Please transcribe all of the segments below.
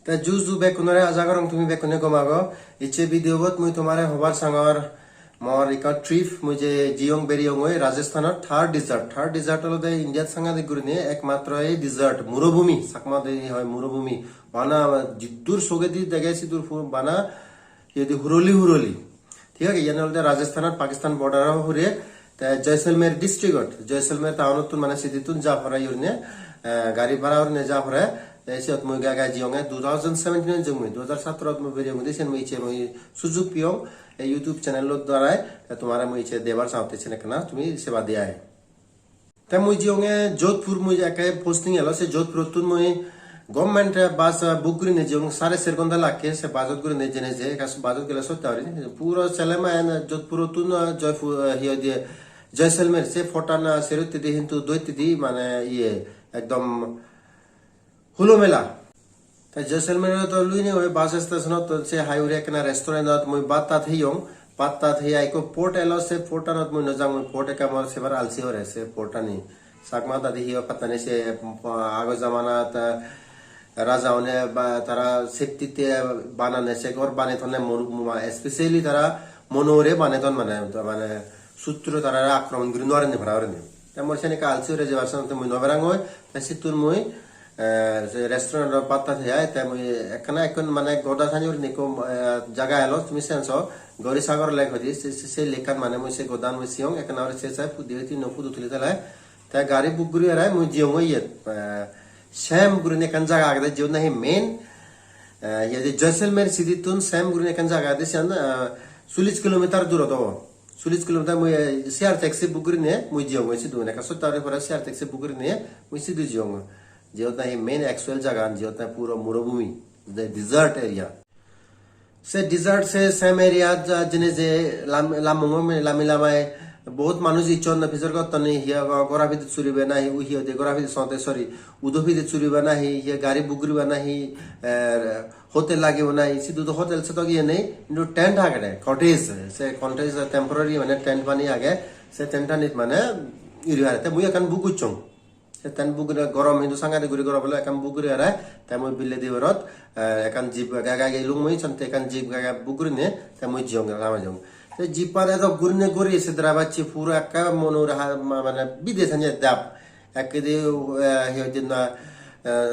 Ta juzu bekunare ajagarong tumi bekune gomago iche video bot mui tomare hobar sangor mor ika trip muje jiong beriong oi Rajasthanor third desert holo de India sanga de gurine ekmatro ei desert murubhumi sakma de hoy murubhumi bana jiddur sogedi degaisi dur bana yedi huroli ঠিক আছে ইয়ান হলদে Rajasthan Pakistan border হুরে Jaisalmer district Jaisalmer টাউনতুন মানে সিদিতুন জাফরা ইউরনে গাড়ি ভাড়া হরনে জাফরা এসে মুই Gaga জিওঙ্গে 2017 জমুই 2017 মু বেরিয়ে মুদি সেন মুইছে মুই সুযোগ পিও এই ইউটিউব চ্যানেল দ্বারা তোমারে মুইছে দেবার চাওতেছে না তুমি সেবা দিয়ায় তা মুই জিওঙ্গে যোধপুর মুই একাই পোস্টিং এলো সে যোধপুর তুন মুই गवर्नमेंट बास बुक ने जो सारे सेरगोंदा लाके से बाजत गुरे ने जने जे कास बाजत गेला सोतावरी पूरा चलेमा जोधपुर तुन जयपुर हियो दे जयसलमेर से फोटाना सेरुति दे हिंतु दोइति दी माने ये एकदम हुलो मेला ता जयसलमेर तो लुइने होय बास स्टेशन तो से हाईवे कना रेस्टोरेंट मुई बाता थियों पाता थी आइको पोर्ट एलो से फोटानत मुई नजांग मुई पोर्ट का मर सेवर आलसी होरे से पोर्टानी साकमा दादी हियो पता नहीं से आगो जमाना ता राजा होने तारा सेफ्टी बानाने से घर बाने थने स्पेशली तारा मनोरे बाने थन माने सूत्र तारा आक्रमण गुरि नरे ने भरावरे ने त मोरसेने का आलसी रे जेवासन त मुई नबरांग होय त सितुर मुई रेस्टोरेंट पाता थे आय त मुई एकना एकन माने गोदा थानिर निको जगह आलो तुम सेंस गौरी सागर लेक होदी से लेखन माने मुई से गोदान मुई सियों एकना और से साय फुदिति न फुदु थली तला त गाड़ी बुक गुरि आय मुई जियों ये Sam गुरुने kan jaga agde jo nahi main ya de Jaisalmer city tun Sam गुरुने kan jaga de san 40 kilometer duro do 40 kilometer mu share taxi book गुरुने mu jiong mu sidu ne ka so tare pora share taxi book गुरुने mu sidu jiong je nahi main actual jaga je ta puro murubhumi the desert area se desert se Sam area jene je lamongo me lamilamae बहुत मानुष इच्छन न फिजर का तने हिया गोरा भी चुरी बना ही हिया दे गोरा भी सौते सॉरी उदो भी चुरी बना ही हिया गाड़ी बुगरी बना ही होटल लागे बना ही सिद्धू तो होटल से तो ये नहीं इनो टेंट आ गए कॉटेज से कॉटेज टेम्पररी माने टेंट बनी आ गए से टेंट नित माने इरिया ते मुया कान बुगुचों से टेंट बुगरे गरम हिंदू संगा दे गुरी गरम बोले कान बुगरे आ रहा है ते मुय बिल्ले देवरत कान जीप गागा गे लुंग मुय चनते कान जीप गागा बुगरी ने ते मुय जियों लामा जियों ते जीपारे तो गुरने गुरी से द्राबाची पूरा का मनोरहा माने विदेशने दाब एकदे हे दिन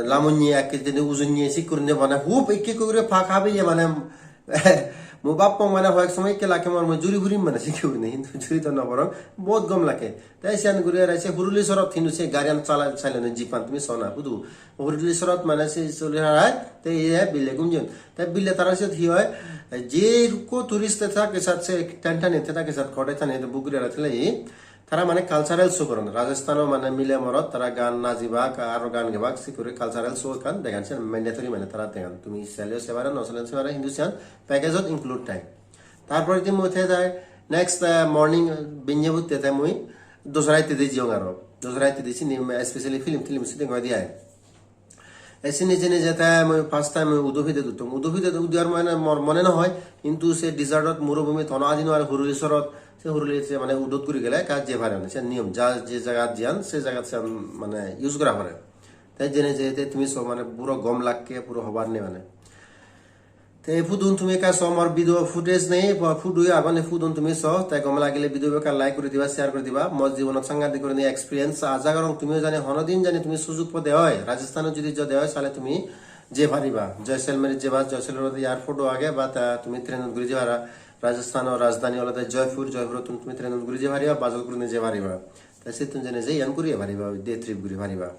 लामुनी एकदे उजुनी सिकुरने बना हुप एके कुरे फाखाबे ये माने मु बाप माने हो एक समय के लाके मर जुरी गुरी माने सिकुर नहीं जुरी तो न बरो बहुत गम लाके तैसियान गुरे रसे हुरुली सरत थिनु से गाड़ियान चला चलेन जीपान तुम सोना बुदु हुरुली सरत माने से चले रहा ते ये बिले गुंजन ते बिले तरह से थी है जे को टूरिस्ट था के साथ से टेंटा नहीं था के साथ कोडे था नहीं तो बुगरे रहते ही तारा माने कल्चरल शो करन राजस्थान माने मिले मरत तारा गान नाजिबा आरो गान गेबाक सिकुरे कल्चरल शो कान देगान से मैंडेटरी माने तारा तेगान तुमी सेलियो सेवारा नसलेन सेवारा हिंदुस्तान पैकेजत इंक्लूड टाइम तारपर ती मोथे जाय नेक्स्ट मॉर्निंग बिन्जे बुते ता मुई दोसराय ते जियों आरो दोसराय ते दिसि स्पेशली फिल्म से गय दिया ऐसे निजे ने जाता है मैं फर्स्ट टाइम उदोभिते उदियार माने मने न হয় কিন্তু সে ডিজার্টত মরুভূমি থনাদিন আর হুরুলিসরত সে হুরুলি সে মানে উদত করে গেলে কাজ যে ভারে সে নিয়ম যা যে জায়গা জিয়ান সে জায়গা সে মানে ইউজ করা পারে তাই জেনে যে তুমি সব মানে পুরো গম লাগকে পুরো হবার নেই মানে ते फुदुन तुम्ही का समर वीडियो फुटेज नहीं फुडु आबाने फुदुन तुम्ही सो ताई गम लागले वीडियो का लाइक করে দিবা শেয়ার করে দিবা মজ জীবনত সাংঘাতিক করে নি এক্সপেরিয়েন্স আজাগরং তুমি জানি হনদিন জানি তুমি সুযোগ পদে হয় রাজস্থানে যদি যদি হয় সালে তুমি যে ভারিবা জয়সলমের যে বাস জয়সলমের এয়ারপোর্ট আগে বা তুমি ট্রেন গুরি যে ভারা রাজস্থান ও রাজধানী হলো জয়পুর তুমি ট্রেন গুরি যে ভারিবা বাজল করে যে ভারিবা তাই সে তুমি জানি যে ইয়ান গুরি ভারিবা দে ট্রিপ গুরি ভারিবা